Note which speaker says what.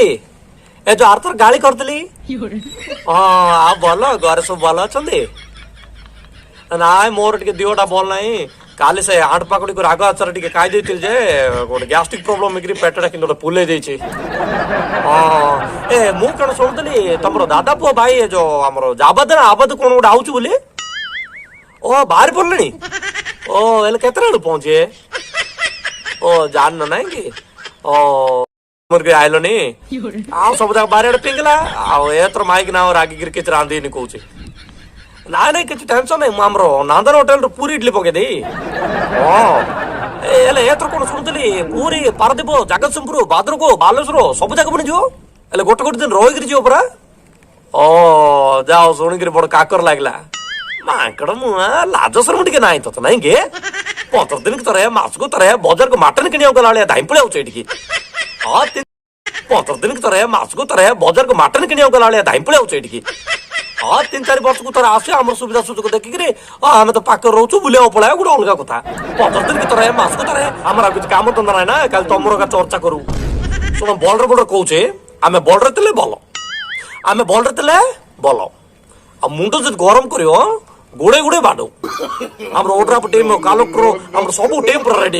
Speaker 1: कहली ए जो आर गाड़ी करतली हाँ आ भल घरे सब भल अच्छे ना मोर टे दिहटा भल ना काली से आंट पाकड़ी को राग आचार टे खाई जे गोटे गैस्ट्रिक प्रोब्लेम पेटा कि फुले जाइए हाँ ए मु कण शुणुली तुम दादा पुओ भाई जो आम जाबाद ना आबाद कौन गोटे आउच बोली ओ बाहर पड़े ओ हेल्ले केते पहुंचे ओ जान ना कि ओ आइलनी आ सब जगह बारे पिंगला आतर माइक ना रागिक किसी रांधि कौचे ना नहीं किसी टेंशन नहीं आमर नांदन होटेल पूरी इडली पकईदे एथर कौन शुणुली पूरी पारदीप जगतसिंहपुर भद्रक बालेश्वर सब जगह पुणी जीव हेल्ले गोटे गोटे दिन रहीकि जीव परा ओ जाओ शुणिक बड़ काकर लगला माकड़ मुआ लाज शरम टे ना तो ना कि 15 दिन थे मसक थे बजार को मटन किणा गला धाई पड़े आउे हाँ 15 दिन थे मसक थे बजार को मटन किणा गला धाई पड़े आउे हाँ 3-4 वर्ष को थे आस आम सुविधा सुजोग देखिकी आम तो पाक रोचु बुले पड़ा गोटे अलग कथा 15 दिन थे मसक थे आम किसी कम धंदा ना ना कल तुम चर्चा करू शुण बल्रे बल्रे कौचे आम बल्रे थे भल आम बल्रे थे भल आ मुंड जो गरम कर गोड़े गोड़े बाडो आम ओड्राफ टीम कालोक्टर सब टीम पूरा रेडी।